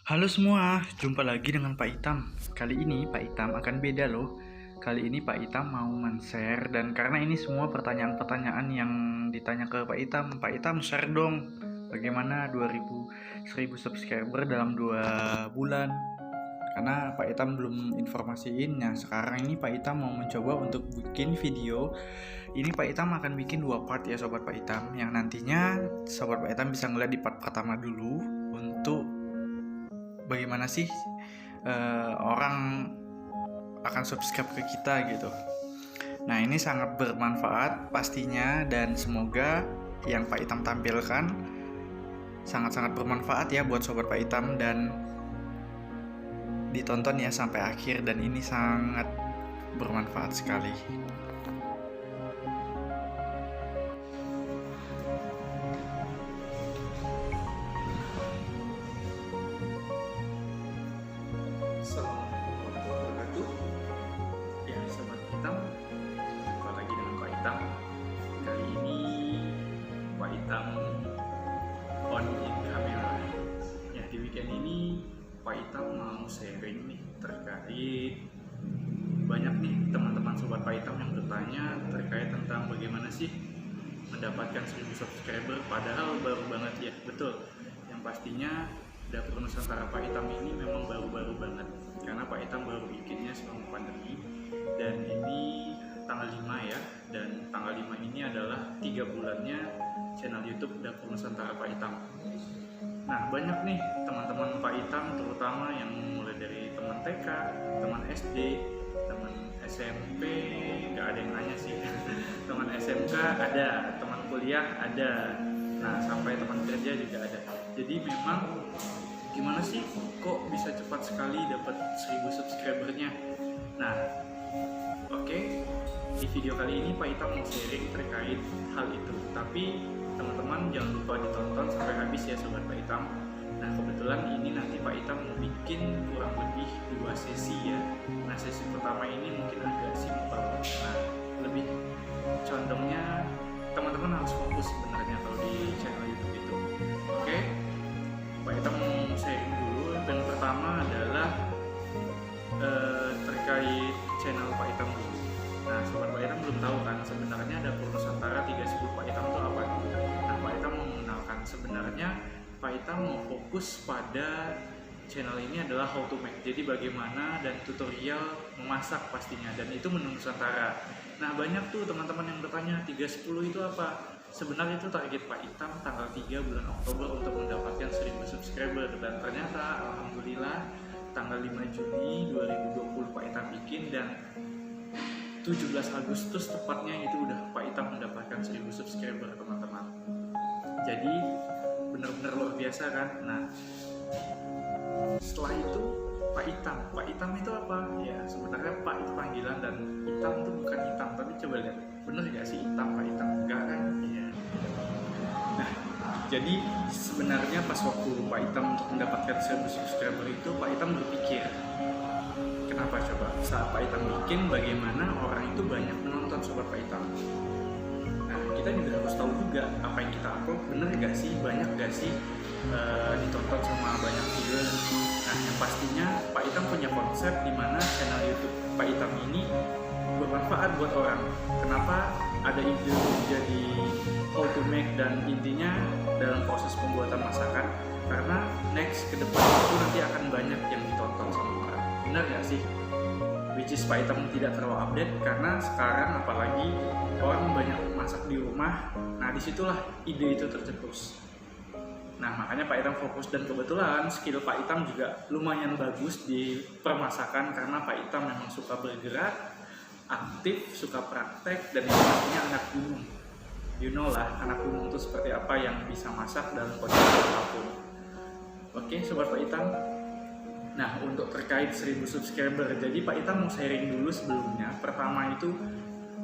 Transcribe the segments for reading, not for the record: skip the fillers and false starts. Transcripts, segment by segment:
Halo semua, jumpa lagi dengan Pak Itam. Kali ini Pak Itam akan beda loh. Kali ini Pak Itam mau men-share dan karena ini semua pertanyaan-pertanyaan yang ditanya ke Pak Itam share dong. Bagaimana 1000 subscriber dalam 2 bulan? Karena Pak Itam belum informasiin. Nah, sekarang ini Pak Itam mau mencoba untuk bikin video. Ini Pak Itam akan bikin 2 part ya Sobat Pak Itam. Yang nantinya Sobat Pak Itam bisa ngeliat di part pertama dulu untuk bagaimana sih orang akan subscribe ke kita gitu. Nah, ini sangat bermanfaat pastinya dan semoga yang Pak Itam tampilkan sangat-sangat bermanfaat ya buat Sobat Pak Itam dan ditonton ya sampai akhir dan ini sangat bermanfaat sekali. Assalamualaikum warahmatullahi wabarakatuh. Ya, Sobat Itam, jumpa lagi dengan Pak Itam. Kali ini Pak Itam on in camera. Ya, di weekend ini Pak Itam mau sharing nih terkait banyak nih teman-teman Sobat Pak Itam yang bertanya terkait tentang bagaimana sih mendapatkan 1000 subscriber padahal baru banget ya. Betul, yang pastinya Dapur Nusantara Pak Itam ini memang baru-baru banget karena Pak Itam baru bikinnya sebelum pandemi dan ini tanggal 5 ya, dan tanggal 5 ini adalah 3 bulannya channel YouTube Dapur Nusantara Pak Itam. Nah, banyak nih teman-teman Pak Itam terutama yang mulai dari teman TK, teman SD, teman SMP, nggak ada yang nanya sih, teman SMK ada, teman kuliah ada, nah sampai teman kerja juga ada. Jadi memang gimana sih kok bisa cepat sekali dapat 1000 subscribernya? Nah, oke, di video kali ini Pak Itam mau sharing terkait hal itu. Tapi teman-teman jangan lupa ditonton sampai habis ya Sobat Pak Itam. Nah, kebetulan ini nanti Pak Itam mau bikin kurang lebih 2 sesi ya. Nah, sesi pertama ini mungkin agak simpel. Nah, lebih condongnya teman-teman harus fokus sebenarnya kalau di channel YouTube itu. Oke, Pak Itam mau sharing dulu. Dan pertama adalah terkait channel Pak Itam dulu. Nah, Sobat Pak Itam belum tahu kan sebenarnya Dapur Nusantara 310 Pak Itam itu apa? Nah, Pak Itam mau mengenalkan sebenarnya Pak Itam mau fokus pada channel ini adalah how to make. Jadi bagaimana dan tutorial memasak pastinya, dan itu menu Nusantara. Nah, banyak tuh teman-teman yang bertanya 310 itu apa? Sebenarnya itu target Pak Itam tanggal 3 bulan Oktober untuk mendapatkan 1000 subscriber, dan ternyata alhamdulillah tanggal 5 Juni 2020 Pak Itam bikin dan 17 Agustus tepatnya itu udah Pak Itam mendapatkan 1000 subscriber teman-teman. Jadi benar-benar luar biasa kan. Nah, setelah itu Pak Itam itu apa? Ya sebenarnya Pak itu panggilan dan Itam itu bukan hitam, tapi coba lihat bener gak sih hitam Pak Itam? Enggak kan? Iya. Nah, jadi sebenarnya pas waktu Pak Itam untuk mendapatkan 1000 subscriber itu Pak Itam berpikir, kenapa coba saat Pak Itam bikin bagaimana orang itu banyak menonton Sobat Pak Itam. Nah, kita juga harus tahu juga apa yang kita upload bener gak sih, banyak gak sih ditonton sama banyak viewer. Nah, yang pastinya Pak Itam punya konsep di mana channel YouTube Pak Itam ini bermanfaat buat orang. Kenapa ada ide jadi how to make, dan intinya dalam proses pembuatan masakan karena next ke depan itu nanti akan banyak yang ditonton sama orang. Benar gak sih? Which is Pak Itam tidak terlalu update karena sekarang apalagi orang banyak masak di rumah. Nah, disitulah ide itu tercetus. Nah, makanya Pak Itam fokus, dan kebetulan skill Pak Itam juga lumayan bagus di permasakan karena Pak Itam memang suka bergerak, aktif, suka praktek, dan yang pastinya anak gunung. You know lah, anak gunung itu seperti apa yang bisa masak dalam kondisi apapun. Oke, Sobat Pak Itam. Nah, untuk terkait 1000 subscriber, jadi Pak Itam mau sharing dulu sebelumnya. Pertama itu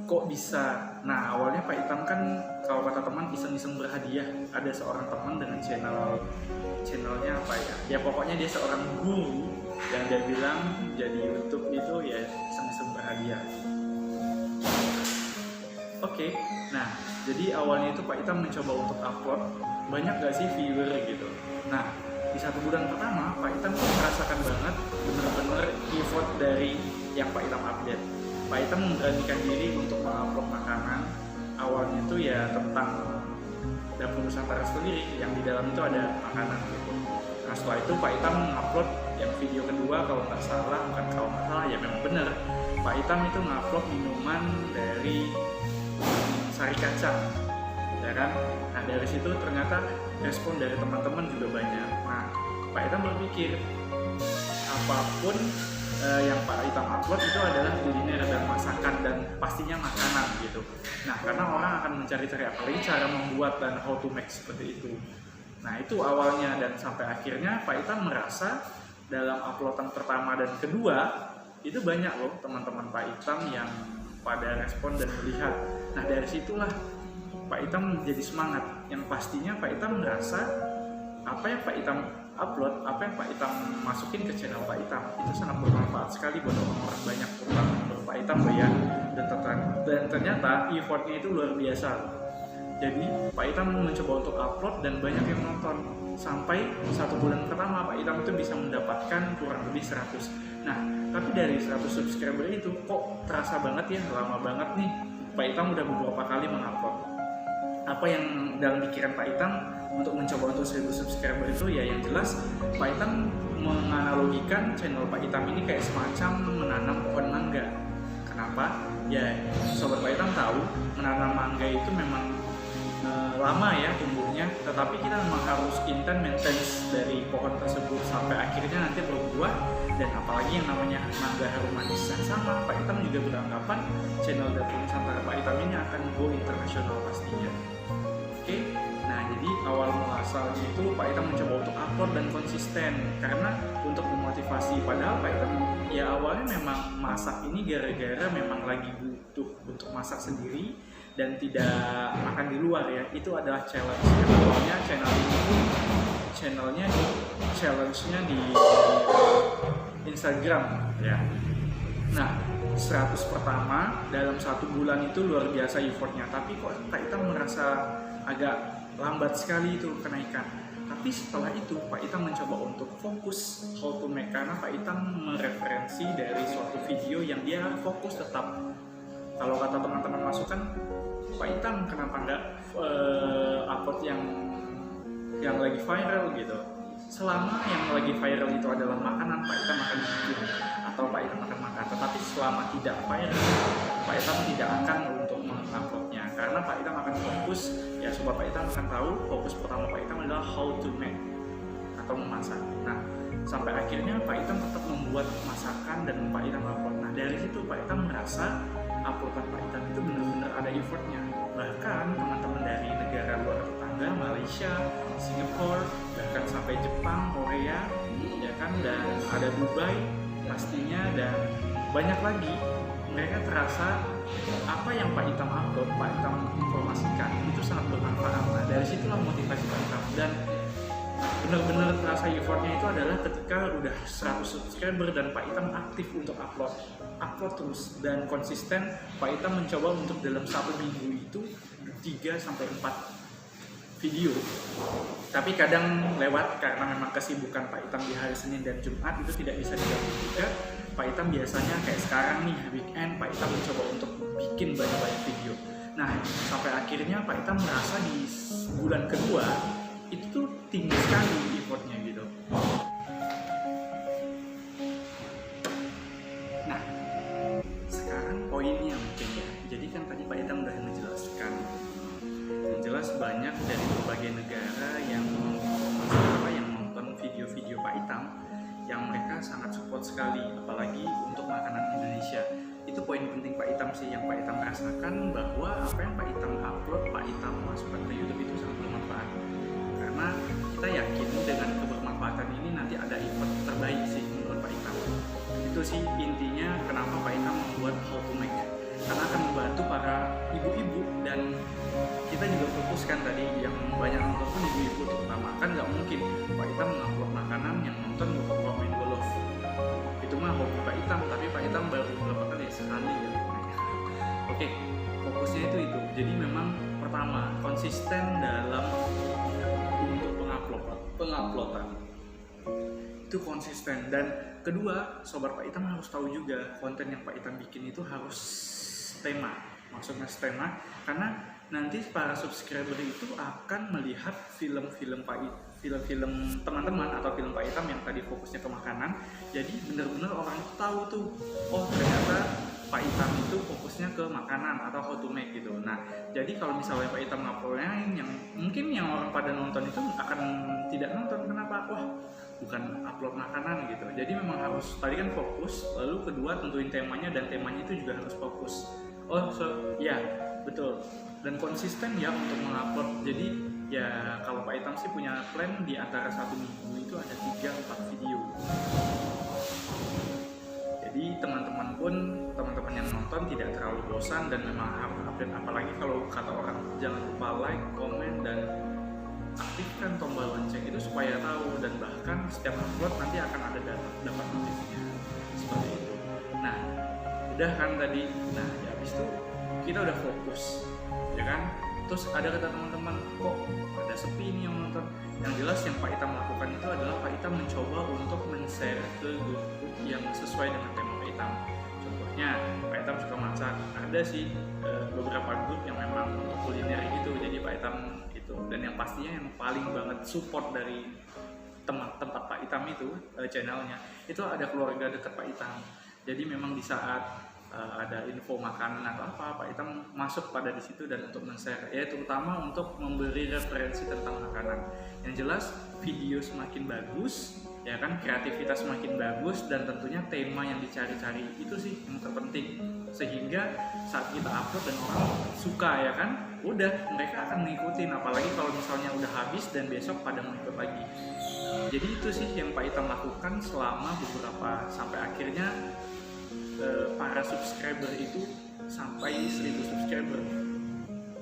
kok bisa? Nah, awalnya Pak Itam kan kalau kata teman iseng-iseng berhadiah. Ada seorang teman dengan channelnya apa ya? Ya pokoknya dia seorang guru yang dia bilang jadi YouTube itu ya iseng-iseng berhadiah. Oke, nah jadi awalnya itu Pak Itam mencoba untuk upload banyak gak sih viewer gitu. Nah, di 1 bulan pertama Pak Itam tuh merasakan banget bener-bener effort dari yang Pak Itam update. Pak Itam memberanikan diri untuk mengupload makanan. Awalnya itu ya tentang dapur Nusantara sendiri, yang di dalam itu ada makanan gitu. Nah setelah itu Pak Itam mengupload yang video kedua, kalau nggak salah ya memang bener, Pak Itam itu mengupload minuman dari Sari Kacang, ya kan? Nah dari situ ternyata respon dari teman-teman juga banyak. Nah Pak Itam berpikir apapun yang Pak Itam upload itu adalah kuliner dan masakan dan pastinya makanan gitu. Nah karena orang akan mencari-cari apalagi cara membuat dan how to make seperti itu. Nah itu awalnya, dan sampai akhirnya Pak Itam merasa dalam uploadan pertama dan kedua itu banyak loh teman-teman Pak Itam yang pada respon dan melihat. Nah dari situlah Pak Itam menjadi semangat, yang pastinya Pak Itam merasa apa yang Pak Itam upload, apa yang Pak Itam masukin ke channel Pak Itam itu sangat bermanfaat sekali buat orang-orang banyak, terutama menurut Pak Itam loh ya. Dan ternyata effortnya itu luar biasa. Jadi Pak Itam mencoba untuk upload dan banyak yang nonton. Sampai 1 bulan pertama Pak Itam itu bisa mendapatkan kurang lebih 100. Nah tapi dari 100 subscriber itu kok terasa banget ya, lama banget nih Pak Itam udah beberapa kali mengupload. Apa yang dalam pikiran Pak Itam untuk mencoba untuk 1000 subscriber itu ya, yang jelas Pak Itam menganalogikan channel Pak Itam ini kayak semacam menanam pohon mangga. Kenapa? Ya sobat Pak Itam tahu menanam mangga itu memang lama ya tumbuhnya, tetapi kita memang harus intens maintenance dari pohon tersebut sampai akhirnya nanti berbuah. Dan apalagi yang namanya mangga harum manis yang sama, Pak Itam juga beranggapan channel Dapur Nusantara Pak Itam ini akan go internasional pastinya. Oke, nah jadi awal muasalnya itu Pak Itam mencoba untuk upload dan konsisten karena untuk memotivasi. Padahal Pak Itam ya awalnya memang masak ini gara-gara memang lagi butuh untuk masak sendiri dan tidak makan di luar ya. Itu adalah challenge. Awalnya channel ini challenge-nya di Instagram ya. Nah 100 pertama dalam 1 bulan itu luar biasa effortnya, tapi kok Pak Itam merasa agak lambat sekali itu kenaikan. Tapi setelah itu Pak Itam mencoba untuk fokus how to make, karena Pak Itam mereferensi dari suatu video yang dia fokus tetap. Kalau kata teman-teman masukan, Pak Itam kenapa nggak upload yang lagi viral gitu. Selama yang lagi viral itu adalah makanan, Pak Itam akan bikin atau Pak Itam akan makan. Tetapi selama tidak viral, Pak Itam tidak akan untuk menguploadnya, karena Pak Itam akan fokus ya. Sobat Pak Itam akan tahu fokus pertama Pak Itam adalah how to make atau memasak. Nah sampai akhirnya Pak Itam tetap membuat masakan dan Pak Itam upload. Nah dari situ Pak Itam merasa uploadan Pak Itam itu benar-benar ada effortnya. Bahkan teman-teman dari negara luar tetangga, Malaysia, Singapura, bahkan sampai Jepang, Korea, ya kan, dan ada Dubai pastinya, dan banyak lagi, mereka terasa apa yang Pak Itam upload, Pak Itam informasikan itu sangat bermanfaat. Nah dari situlah motivasi Pak Itam, dan benar-benar terasa effortnya itu adalah ketika udah 100 subscriber dan Pak Itam aktif untuk upload terus dan konsisten. Pak Itam mencoba untuk dalam 1 minggu itu 3-4 video, tapi kadang lewat karena memang kesibukan Pak Itam di hari Senin dan Jumat itu tidak bisa diganggu juga. Pak Itam biasanya kayak sekarang nih weekend, Pak Itam mencoba untuk bikin banyak-banyak video. Nah sampai akhirnya Pak Itam merasa di bulan kedua itu tuh tinggi sekali effortnya gitu. Nah sekarang poinnya mungkin ya, jadi kan tadi Pak Itam udah menjelaskan, jelas banyak dari berbagai negara yang nonton video-video Pak Itam, yang mereka sangat support sekali, apalagi untuk makanan Indonesia. Itu poin penting Pak Itam sih, yang Pak Itam rasakan bahwa apa yang Pak Itam upload, Pak Itam masukkan ke YouTube itu sangat bermanfaat. Karena kita yakin dengan kebermanfaatan ini nanti ada effort terbaik sih menurut Pak Itam. Itu sih intinya kenapa Pak Itam membuat how to make, karena akan membantu para ibu-ibu, dan kita juga fokuskan tadi yang banyak nonton pun ibu-ibu terutama. Kan nggak mungkin Pak Itam mengupload makanan yang nonton bapak main golf, itu mah hobi Pak Itam, tapi Pak Itam baru berapa kali sekali ya. Oke, fokusnya itu. Jadi memang pertama konsisten dalam untuk penguploadan. itu konsisten. Dan kedua, Sobat Pak Itam harus tahu juga konten yang Pak Itam bikin itu harus tema. Maksudnya tema, karena nanti para subscriber itu akan melihat film-film teman-teman atau film Pak Itam yang tadi fokusnya ke makanan. Jadi benar-benar orang itu tahu tuh, oh ternyata Pak Itam itu fokusnya ke makanan atau how to make gitu. Nah, jadi kalau misalnya Pak Itam nguploadnya yang mungkin yang orang pada nonton itu akan tidak nonton. Kenapa? Wah, bukan upload makanan gitu. Jadi memang harus tadi kan fokus, lalu kedua tentuin temanya, dan temanya itu juga harus fokus. Ya betul, dan konsisten ya untuk mengupload. Jadi ya kalau Pak Itam sih punya plan di antara 1 minggu itu ada 3-4 video. Jadi teman-teman yang nonton tidak terlalu bosan dan memang harus update. Apalagi kalau kata orang, jangan lupa like, komen, dan aktifkan tombol lonceng itu supaya tahu, dan bahkan setiap upload nanti akan ada dapat notifnya seperti itu. Nah, udah kan tadi. Nah, ya habis itu kita udah fokus, ya kan? Terus ada kata teman-teman, kok ada sepi nih yang nonton. Yang jelas yang Pak Itam lakukan itu adalah Pak Itam mencoba untuk men-share ke grup yang sesuai dengan tema Pak Itam. Contohnya, Pak Itam suka masak, ada sih beberapa grup yang memang untuk kuliner gitu. Jadi Pak Itam itu, dan yang pastinya yang paling banget support dari tempat Pak Itam itu channelnya itu ada keluarga dekat Pak Itam. Jadi memang di saat ada info makanan atau apa, Pak Itam masuk pada di situ dan untuk men-share, ya terutama untuk memberi referensi tentang makanan. Yang jelas video semakin bagus, ya kan, kreativitas semakin bagus, dan tentunya tema yang dicari-cari itu sih yang terpenting. Sehingga saat kita upload dan orang suka, ya kan, udah mereka akan mengikutin. Apalagi kalau misalnya udah habis dan besok pada mau ikut lagi. Jadi itu sih yang Pak Itam lakukan selama beberapa, sampai akhirnya para subscriber itu sampai 1000 subscriber.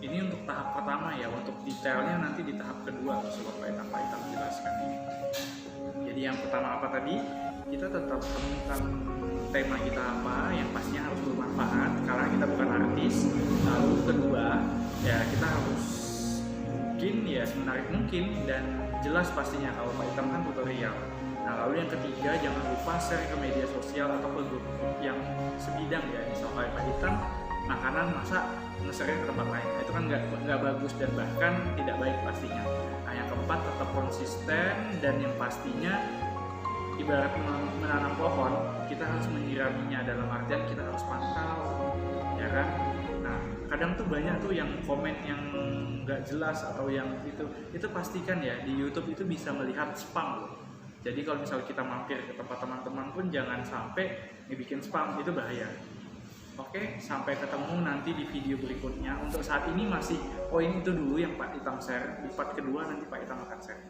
Ini untuk tahap pertama ya, untuk detailnya nanti di tahap kedua Sobat Pak Itam jelaskan ini. Jadi yang pertama apa tadi? Kita tetap temukan tema kita apa yang pastinya harus bermanfaat karena kita bukan artis. Lalu kedua, ya kita harus mungkin ya semenarik mungkin dan jelas pastinya. Kalau Pak Itam kan tutorial. Nah, lalu yang ketiga, jangan lupa share ke media sosial atau ke grup yang sebidang ya. Misalnya Pak Itam makanan masak, nge-share ke tempat lain. Nah, itu kan nggak bagus dan bahkan tidak baik pastinya. Nah, yang keempat, tetap konsisten, dan yang pastinya ibarat menanam pohon, kita harus menyiraminya, dalam artian kita harus pantau, ya kan? Nah, kadang tuh banyak tuh yang komen yang nggak jelas atau yang itu pastikan ya di YouTube itu bisa melihat spam loh. Jadi kalau misalnya kita mampir ke tempat teman-teman pun jangan sampai dibikin spam, itu bahaya. Oke, sampai ketemu nanti di video berikutnya. Untuk saat ini masih poin itu dulu yang Pak Itam share. Di part kedua nanti Pak Itam akan share.